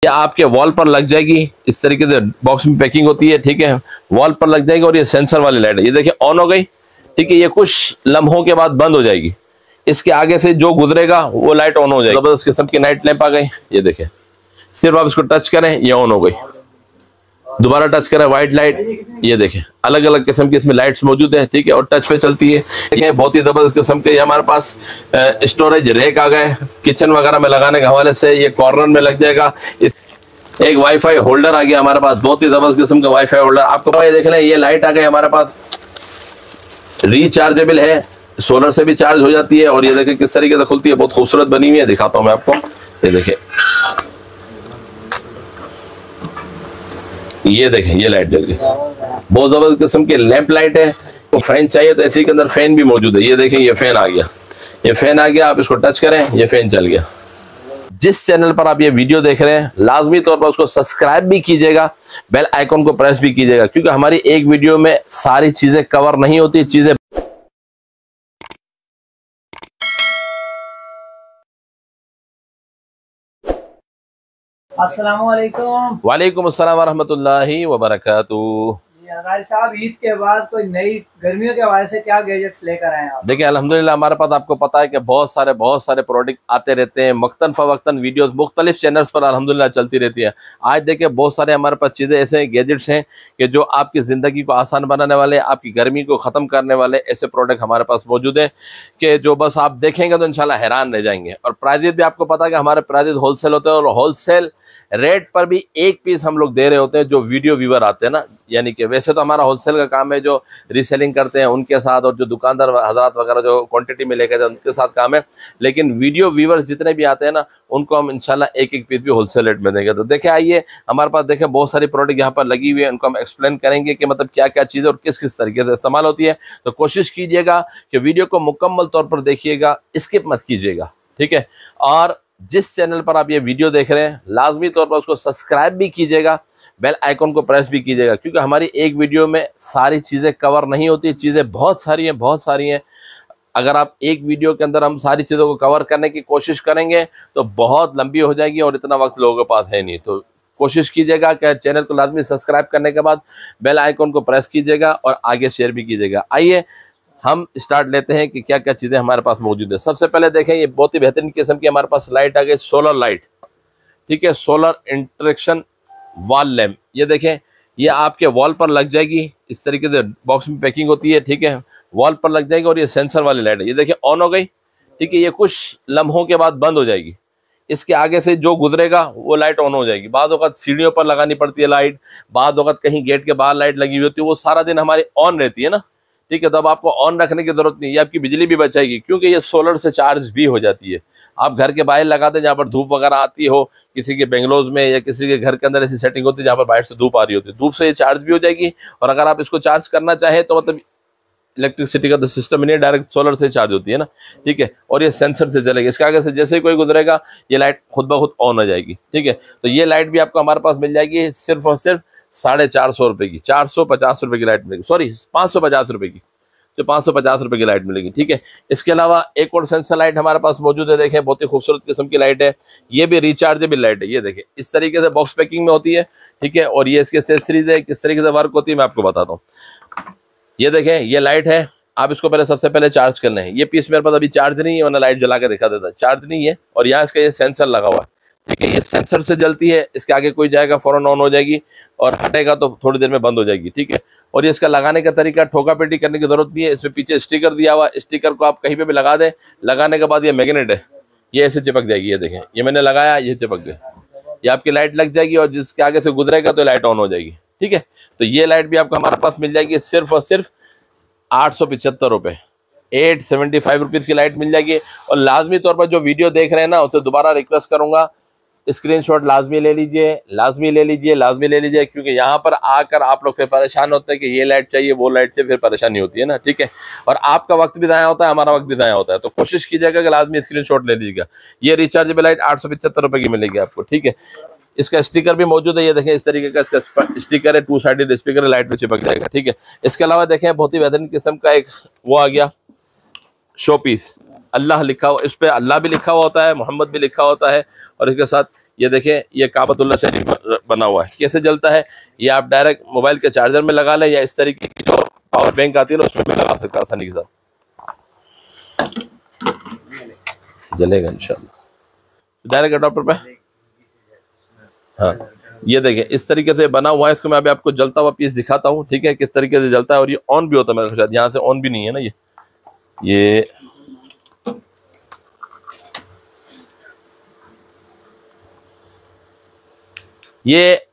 ये आपके वॉल पर लग जाएगी, इस तरीके से बॉक्स में पैकिंग होती है, ठीक है। वॉल पर लग जाएगी और ये सेंसर वाली लाइट है, ये देखिए ऑन हो गई, ठीक है। ये कुछ लम्हों के बाद बंद हो जाएगी, इसके आगे से जो गुजरेगा वो लाइट ऑन हो जाएगी। जबरदस्त किस्म की नाइट लैंप आ गई, ये देखिए। सिर्फ आप इसको टच करें ये ऑन हो गई, दोबारा टच करें व्हाइट लाइट, ये देखें। अलग अलग किस्म की इसमें लाइट्स मौजूद है, ठीक है, और टच पे चलती है। देखें बहुत ही जबरदस्त किस्म के हमारे पास स्टोरेज रैक आ गए किचन वगैरह में लगाने के हवाले से। ये कॉर्नर में लग जाएगा। एक वाईफाई होल्डर आ गया हमारे पास, बहुत ही जबरदस्त किस्म का वाईफाई होल्डर। आपको ये देख लें, ये लाइट आ गई हमारे पास, रिचार्जेबल है, सोलर से भी चार्ज हो जाती है। और ये देखें किस तरीके से खुलती है, बहुत खूबसूरत बनी हुई है। दिखाता हूं मैं आपको, ये देखें, ये देखें, ये लाइट जल गई। बहुत जबरदस्त किस्म की लैंप लाइट है। तो फैन चाहिए तो इसी के अंदर फैन भी मौजूद है, ये देखें, ये फैन आ गया, ये फैन आ गया। आप इसको टच करें ये फैन चल गया। जिस चैनल पर आप ये वीडियो देख रहे हैं लाजमी तौर पर उसको सब्सक्राइब भी कीजिएगा, बेल आइकॉन को प्रेस भी कीजिएगा, क्योंकि हमारी एक वीडियो में सारी चीजें कवर नहीं होती। चीजें अस्सलामुअलैकुम। वालेकुम अस्सलाम वरहमतुल्लाहि वबरकातुहू। गाजी साहब, ईद के बाद कोई नई गर्मियों के हवाले से क्या गैजेट्स लेकर आए हैं आप? देखिए अल्हम्दुलिल्लाह हमारे पास आपको पता है कि बहुत सारे प्रोडक्ट आते रहते हैं। वक्तन फवक्तन वीडियोस मुख्तलिफ चैनल्स पर अल्हम्दुलिल्लाह चलती रहती है। आज देखिए बहुत सारे हमारे पास चीज़ें ऐसे गैजेट्स हैं कि जो आपकी ज़िंदगी को आसान बनाने वाले, आपकी गर्मी को ख़त्म करने वाले ऐसे प्रोडक्ट हमारे पास मौजूद हैं कि जो बस आप देखेंगे तो इंशाल्लाह हैरान रह जाएंगे। और प्राइजेज भी आपको पता है कि हमारे प्राइजेज होलसेल होते हैं, और होलसेल रेट पर भी एक पीस हम लोग दे रहे होते हैं जो वीडियो व्यूवर आते हैं ना। यानी कि वैसे तो हमारा होलसेल का काम है, जो रीसेलिंग करते हैं उनके साथ, और जो दुकानदार हजरात वगैरह जो क्वांटिटी में लेकर जाते हैं उनके साथ काम है। लेकिन वीडियो व्यूवर्स जितने भी आते हैं ना, उनको हम इंशाल्लाह एक एक पीस भी होलसेल रेट में देंगे। तो देखें, आइए हमारे पास देखें बहुत सारी प्रोडक्ट यहाँ पर लगी हुई है, उनको हम एक्सप्लेन करेंगे कि मतलब क्या क्या चीज़ें और किस किस तरीके से इस्तेमाल होती है। तो कोशिश कीजिएगा कि वीडियो को मुकम्मल तौर पर देखिएगा, स्किप मत कीजिएगा, ठीक है। और जिस चैनल पर आप ये वीडियो देख रहे हैं लाजमी तौर पर उसको सब्सक्राइब भी कीजिएगा, बेल आइकॉन को प्रेस भी कीजिएगा, क्योंकि हमारी एक वीडियो में सारी चीज़ें कवर नहीं होती। चीज़ें बहुत सारी हैं। अगर आप एक वीडियो के अंदर हम सारी चीज़ों को कवर करने की कोशिश करेंगे तो बहुत लंबी हो जाएगी, और इतना वक्त लोगों के पास है नहीं। तो कोशिश कीजिएगा कि चैनल को लाजमी सब्सक्राइब करने के बाद बेल आइकॉन को प्रेस कीजिएगा और आगे शेयर भी कीजिएगा। आइए हम स्टार्ट लेते हैं कि क्या क्या चीज़ें हमारे पास मौजूद है। सबसे पहले देखें, ये बहुत ही बेहतरीन किस्म की हमारे पास लाइट आ गई, सोलर लाइट, ठीक है, सोलर इंटरेक्शन वॉल लैम्प। ये देखें, ये आपके वॉल पर लग जाएगी, इस तरीके से बॉक्स में पैकिंग होती है, ठीक है। वॉल पर लग जाएगी और ये सेंसर वाली लाइट है, ये देखिए ऑन हो गई, ठीक है। ये कुछ लम्हों के बाद बंद हो जाएगी, इसके आगे से जो गुजरेगा वो लाइट ऑन हो जाएगी। बाद वक़्त सीढ़ियों पर लगानी पड़ती है लाइट, बाद वक़्त कहीं गेट के बाहर लाइट लगी हुई होती है, वो सारा दिन हमारी ऑन रहती है ना, ठीक है। तो अब आपको ऑन रखने की जरूरत नहीं है, आपकी बिजली भी बचाएगी, क्योंकि ये सोलर से चार्ज भी हो जाती है। आप घर के बाहर लगा दें जहाँ पर धूप वगैरह आती हो, किसी के बेंगलोज में या किसी के घर के अंदर ऐसी सेटिंग होती है जहाँ पर बाहर से धूप आ रही होती है, धूप से ये चार्ज भी हो जाएगी। और अगर आप इसको चार्ज करना चाहें तो मतलब इलेक्ट्रिसिटी का तो सिस्टम नहीं है, डायरेक्ट सोलर से चार्ज होती है ना, ठीक है। और ये सेंसर से चलेगी, इसके आगे से जैसे ही कोई गुजरेगा ये लाइट खुद ब खुद ऑन हो जाएगी, ठीक है। तो ये लाइट भी आपको हमारे पास मिल जाएगी सिर्फ और सिर्फ 450 रुपये की, 450 रुपये की लाइट मिलेगी, सॉरी 550 रुपये की, जो 550 रुपये की लाइट मिलेगी, ठीक है। इसके अलावा एक और सेंसर लाइट हमारे पास मौजूद है, देखें बहुत ही खूबसूरत किस्म की लाइट है। ये भी रिचार्जेबल लाइट है, ये देखें इस तरीके से बॉक्स पैकिंग में होती है, ठीक है। और ये इसके एक्सेसरीज है, किस तरीके से वर्क होती है मैं आपको बताता हूँ। ये देखें, ये लाइट है, आप इसको पहले सबसे पहले चार्ज करना है। ये पीस मेरे पास अभी चार्ज नहीं है, वरना लाइट जला के दिखा देता, चार्ज नहीं है। और यहाँ इसका ये सेंसर लगा हुआ है, ठीक है। ये सेंसर से जलती है, इसके आगे कोई जाएगा फौरन ऑन हो जाएगी, और हटेगा तो थोड़ी देर में बंद हो जाएगी, ठीक है। और ये इसका लगाने का तरीका, ठोका पेटी करने की जरूरत नहीं है। इसमें पीछे स्टिकर दिया हुआ, स्टिकर को आप कहीं पे भी लगा दें, लगाने के बाद ये मैग्नेट है, ये ऐसे चिपक जाएगी। ये देखें, ये मैंने लगाया, ये चिपक गई, ये आपकी लाइट लग जाएगी, और जिसके आगे से गुजरेगा तो लाइट ऑन हो जाएगी, ठीक है। तो ये लाइट भी आपको हमारे पास मिल जाएगी सिर्फ और सिर्फ 875 रुपये, 875 रुपीज़ की लाइट मिल जाएगी। और लाजमी तौर पर जो वीडियो देख रहे हैं ना, उससे दोबारा रिक्वेस्ट करूंगा, स्क्रीनशॉट लाजमी ले लीजिए, लाजमी ले लीजिए, क्योंकि यहाँ पर आकर आप लोग फिर परेशान होते हैं कि ये लाइट चाहिए वो लाइट चाहिए, फिर परेशानी होती है ना, ठीक है। और आपका वक्त भी ज़ाया होता है, हमारा वक्त भी ज़ाया होता है। तो कोशिश कीजिएगा कि लाजमी स्क्रीनशॉट ले लीजिएगा। ये रिचार्जेबल लाइट 875 रुपये की मिलेगी आपको, ठीक है। इसका स्टिकर भी मौजूद है, ये देखें इस तरीके का इसका स्टिकर है, 2 साइडेड स्पीकर है, लाइट में चिपक जाएगा, ठीक है। इसके अलावा देखें बहुत ही बेहतरीन किस्म का एक वो आ गया शो पीस, अल्लाह लिखा हुआ, इस पर अल्लाह भी लिखा हुआ होता है, मोहम्मद भी लिखा होता है, और इसके साथ ये देखें, ये काबतुल्लाह शरीफ बना हुआ है। कैसे जलता है, ये आप डायरेक्ट मोबाइल के चार्जर में लगा लें या इस तरीके की जो पावर बैंक आती है ना उसमें भी लगा सकते हैं आसानी के साथ, जलेगा इंशाल्लाह। डायरेक्ट अडॉप्टर पे, हाँ ये देखिए इस तरीके से बना हुआ है। इसको मैं अभी आपको जलता हुआ पीस दिखाता हूँ, ठीक है, किस तरीके से जलता है। और ये ऑन भी होता है मेरे ख्याल, यहाँ से ऑन भी नहीं है ना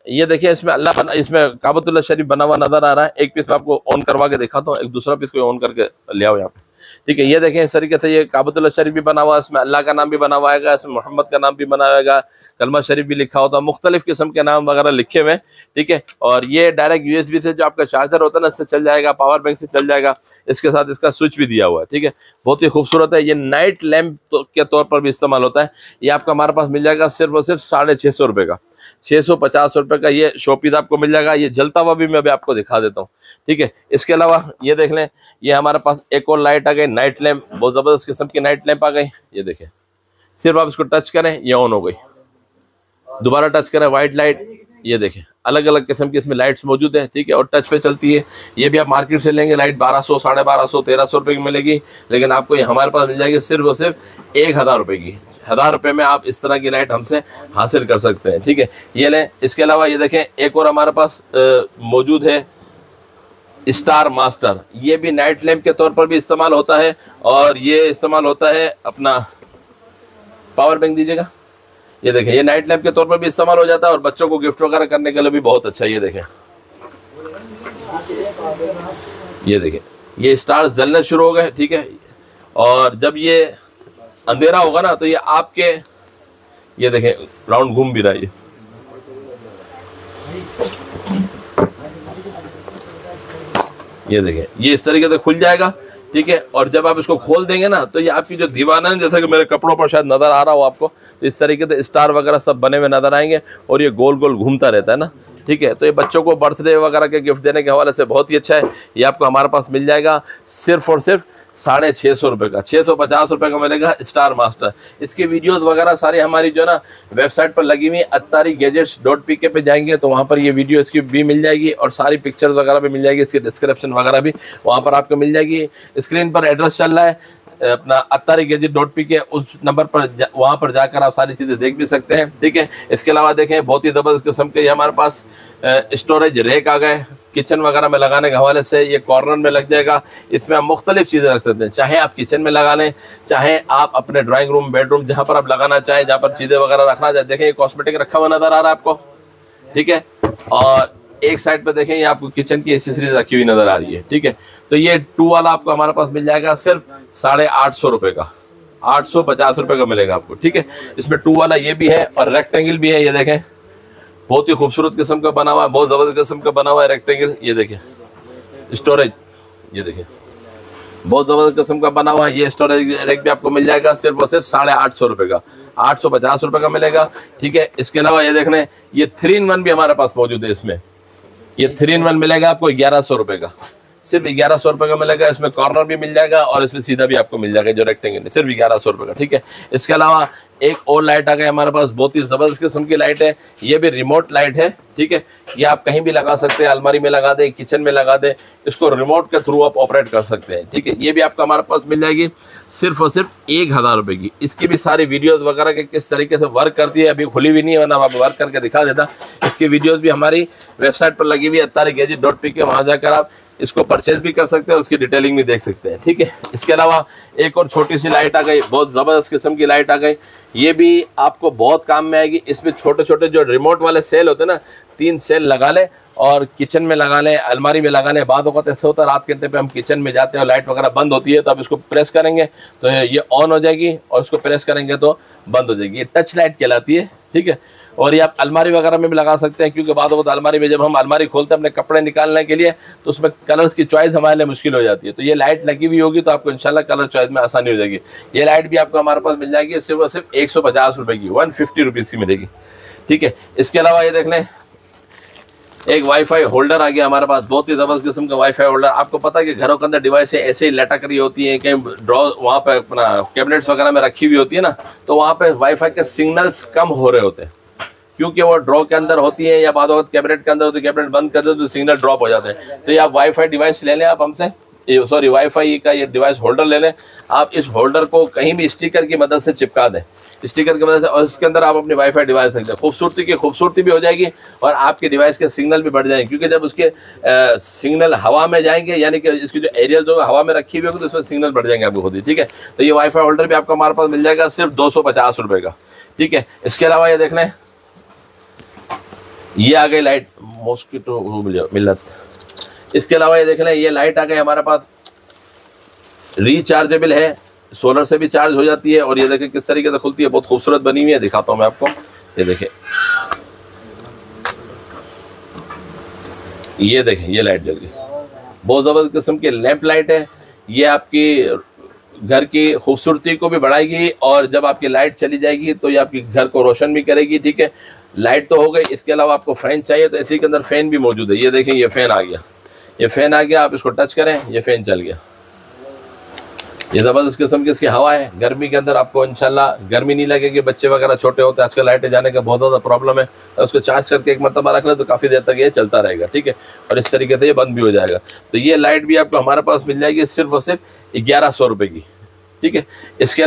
ये देखिए इसमें इसमें काबतुल्लाह शरीफ बना हुआ नजर आ रहा है। एक पीस मैं आपको ऑन करवा के दिखाता हूँ, एक दूसरा पीस को ऑन करके ले आओ यहाँ पे, ठीक है। ये देखें इस तरीके से ये काबतुल्लाह शरीफ भी बना हुआ है, इसमें अल्लाह का नाम भी बना हुआ है, इसमें मोहम्मद का नाम भी बना हुआ है, कलमा शरीफ भी लिखा होता है, मुख्तलिफ किस्म के नाम वगैरह लिखे हुए, ठीक है। और ये डायरेक्ट यूएसबी से जो आपका चार्जर होता है ना इससे चल जाएगा, पावर बैंक से चल जाएगा। इसके साथ इसका स्विच भी दिया हुआ है, ठीक है, बहुत ही खूबसूरत है। ये नाइट लैम्प के तौर पर भी इस्तेमाल होता है। ये आपका हमारे पास मिल जाएगा सिर्फ और सिर्फ 650 रुपये का, 650 रुपये का ये शोपीस आपको मिल जाएगा। ये जलता हुआ भी मैं अभी आपको दिखा देता हूँ, ठीक है। इसके अलावा ये देख लें, ये हमारे पास एक और लाइट आ गई, नाइट लैम्प, बहुत ज़बरदस्त किस्म की नाइट लैम्प आ गई। ये देखें, सिर्फ आप इसको टच करें ये ऑन हो गई, दोबारा टच करें वाइट लाइट। ये देखें अलग अलग किस्म की इसमें लाइट्स मौजूद है, ठीक है, और टच पे चलती है। ये भी आप मार्केट से लेंगे लाइट 1200, 1250, 1300 रुपये की मिलेगी, लेकिन आपको ये हमारे पास मिल जाएगी सिर्फ और सिर्फ 1000 रुपये की। 1000 रुपये में आप इस तरह की लाइट हमसे हासिल कर सकते हैं, ठीक है। ये लें। इसके अलावा ये देखें एक और हमारे पास मौजूद है स्टार मास्टर। ये भी नाइट लैम्प के तौर पर भी इस्तेमाल होता है और ये इस्तेमाल होता है अपना पावर बैंक दीजिएगा। ये देखें ये नाइट लैम्प के तौर पर भी इस्तेमाल हो जाता है और बच्चों को गिफ्ट वगैरह करने के लिए भी बहुत अच्छा है। ये देखें, ये देखें ये स्टार्स जलने शुरू हो गए, ठीक है। और जब ये अंधेरा होगा ना तो ये आपके, ये देखें राउंड घूम भी रहा है ये देखें ये इस तरीके से खुल जाएगा, ठीक है। और जब आप इसको खोल देंगे ना तो ये आपकी जो दीवाना है, जैसा कि मेरे कपड़ों पर शायद नजर आ रहा हो आपको, तो इस तरीके से स्टार वगैरह सब बने हुए नजर आएंगे और ये गोल गोल घूमता रहता है ना, ठीक है। तो ये बच्चों को बर्थडे वगैरह के गिफ्ट देने के हवाले से बहुत ही अच्छा है। ये आपको हमारे पास मिल जाएगा सिर्फ और सिर्फ 650 रुपये का, 650 रुपये का मिलेगा स्टार मास्टर। इसके वीडियोस वगैरह सारी हमारी जो ना वेबसाइट पर लगी हुई attarigadgets.pk पे जाएंगे तो वहाँ पर ये वीडियो इसकी भी मिल जाएगी और सारी पिक्चर्स वगैरह भी मिल जाएगी, इसकी डिस्क्रिप्शन वगैरह भी वहाँ पर आपको मिल जाएगी। स्क्रीन पर एड्रेस चल रहा है अपना attarigadgets.pk, उस नंबर पर वहाँ पर जाकर आप सारी चीज़ें देख भी सकते हैं, ठीक है। इसके अलावा देखें बहुत ही ज़बरदस्त किस्म के हमारे पास स्टोरेज रैक आ गए किचन वगैरह में लगाने के हवाले से। ये कॉर्नर में लग जाएगा, इसमें आप मुख्तलिफ चीज़ें रख सकते हैं, चाहे आप किचन में लगा लें, चाहे आप अपने ड्राइंग रूम बेडरूम जहाँ पर आप लगाना चाहें, जहाँ पर चीज़ें वगैरह रखना चाहें। देखें ये कॉस्मेटिक रखा हुआ नज़र आ रहा है आपको, ठीक है। और एक साइड पे देखें ये आपको किचन की एक्सेसरीज रखी हुई नजर आ रही है, ठीक है। तो ये 2 वाला आपको हमारे पास मिल जाएगा सिर्फ 850 रुपये का, 850 रुपये का मिलेगा आपको, ठीक है। इसमें 2 वाला ये भी है और रेक्टेंगल भी है। ये देखें बहुत ही खूबसूरत किस्म का बना हुआ है, बहुत ज़बरदस्त किस्म का बना हुआ है रेक्टेंगल। ये देखें स्टोरेज, ये देखें बहुत ज़बरदस्त किस्म का बना हुआ है। ये स्टोरेज रैक भी आपको मिल जाएगा सिर्फ और सिर्फ 850 रुपये का, 850 रुपये का मिलेगा, ठीक है। इसके अलावा ये देख लें ये 3-in-1 भी हमारे पास मौजूद है। इसमें ये 3-in-1 मिलेगा आपको 1100 रुपये का, सिर्फ 1100 रुपये का मिलेगा। इसमें कॉर्नर भी मिल जाएगा और इसमें सीधा भी आपको मिल जाएगा जो रेक्टेंगल, सिर्फ 1100 रुपये का, ठीक है। इसके अलावा एक और लाइट आ गई हमारे पास, बहुत ही ज़बरदस्त किस्म की लाइट है। ये भी रिमोट लाइट है, ठीक है। ये आप कहीं भी लगा सकते हैं, अलमारी में लगा दें, किचन में लगा दें, इसको रिमोट के थ्रू आप ऑपरेट कर सकते हैं, ठीक है। ये भी आपको हमारे पास मिल जाएगी सिर्फ और सिर्फ 1000 रुपये की। इसकी भी सारी वीडियोस वगैरह के किस तरीके से वर्क करती है अभी खुली हुई नहीं है, वरना आप वर्क करके दिखा देता। इसकी वीडियोस भी हमारी वेबसाइट पर लगी हुई है attarigadgets.pk, वहाँ जाकर आप इसको परचेज भी कर सकते हैं, उसकी डिटेलिंग भी देख सकते हैं, ठीक है। इसके अलावा एक और छोटी सी लाइट आ गई, बहुत ज़बरदस्त किस्म की लाइट आ गई। ये भी आपको बहुत काम में आएगी। इसमें छोटे छोटे जो रिमोट वाले सेल होते हैं ना, 3 सेल लगा लें और किचन में लगा लें, अलमारी में लगा लें। बाद वक्त ऐसा होता है रात के टाइम पे हम किचन में जाते हैं और लाइट वगैरह बंद होती है, तो आप इसको प्रेस करेंगे तो ये ऑन हो जाएगी और इसको प्रेस करेंगे तो बंद हो जाएगी। ये टच लाइट कहलाती है, ठीक है। और ये आप अलमारी वगैरह में भी लगा सकते हैं, क्योंकि बाद वक्त अलमारी में जब हम अलमारी खोलते हैं अपने कपड़े निकालने के लिए तो उसमें कलर्स की चॉइस हमारे लिए मुश्किल हो जाती है। तो ये लाइट लगी हुई होगी तो आपको इंशाल्लाह कलर चॉइस में आसानी हो जाएगी। ये लाइट भी आपको हमारे पास मिल जाएगी सिर्फ और सिर्फ 150 रुपये की, 150 रुपीज़ की मिलेगी, ठीक है। इसके अलावा ये देख लें एक वाईफाई होल्डर आ गया हमारे पास, बहुत ही ज़बरदस्त किस्म का वाईफाई होल्डर। आपको पता है कि घरों के अंदर डिवाइस ऐसे ही लटक रही होती हैं, कहीं ड्रॉ वहाँ पे अपना कैबिनेट्स वगैरह में रखी हुई होती है ना, तो वहाँ पे वाईफाई के सिग्नल्स कम हो रहे होते हैं। क्योंकि वो ड्रॉ के अंदर होती है या बाद वक्त कैबिनेट के अंदर होती है, कैबिनेट बंद कर दो तो सिग्नल ड्रॉप हो जाते हैं। तो ये आप वाईफाई डिवाइस ले लें आप हमसे, सॉरी वाईफाई का ये डिवाइस होल्डर ले लें आप। इस होल्डर को कहीं भी स्टिकर की मदद से चिपका दें, स्टिकर की मदद से, और इसके अंदर आप अपनी वाईफाई डिवाइस रख दें। खूबसूरती भी हो जाएगी और आपके डिवाइस के सिग्नल भी बढ़ जाएंगे, क्योंकि जब उसके सिग्नल हवा में जाएंगे, यानी कि इसकी जो एरियल जो हवा में रखी हुई होगी तो उसमें सिग्नल बढ़ जाएंगे आपको खुद ही। ठीक है, तो ये वाईफाई होल्डर भी आपको हमारे पास मिल जाएगा सिर्फ 250 रुपये का। ठीक है, इसके अलावा ये देख लें, ये आ गई लाइट मॉस्किटो मिलत। इसके अलावा ये देख लें, ये लाइट आ गई हमारे पास, रिचार्जेबल है, सोलर से भी चार्ज हो जाती है। और ये देखें किस तरीके से खुलती है, बहुत खूबसूरत बनी हुई है, दिखाता हूं मैं आपको। ये देखें, ये देखें, ये लाइट जल गई, बहुत ज़बरदस्त किस्म की लैंप लाइट है। ये आपकी घर की खूबसूरती को भी बढ़ाएगी और जब आपकी लाइट चली जाएगी तो ये आपके घर को रोशन भी करेगी। ठीक है, लाइट तो हो गई, इसके अलावा आपको फ़ैन चाहिए तो इसी के अंदर फ़ैन भी मौजूद है। ये देखें, ये फ़ैन आ गया, ये फ़ैन आ गया, आप इसको टच करें, ये फ़ैन चल गया। ये ज़बरदस्त किस्म की इसकी हवा है। गर्मी के अंदर आपको इंशाल्लाह गर्मी नहीं लगेगी। बच्चे वगैरह छोटे होते हैं, आजकल लाइटें जाने का बहुत ज़्यादा प्रॉब्लम है, तो उसको चार्ज करके एक मरतबा रख लें तो काफ़ी देर तक ये चलता रहेगा। ठीक है, और इस तरीके से ये बंद भी हो जाएगा। तो ये लाइट भी आपको हमारे पास मिल जाएगी सिर्फ और सिर्फ 1100 रुपये की। ठीक है, इसके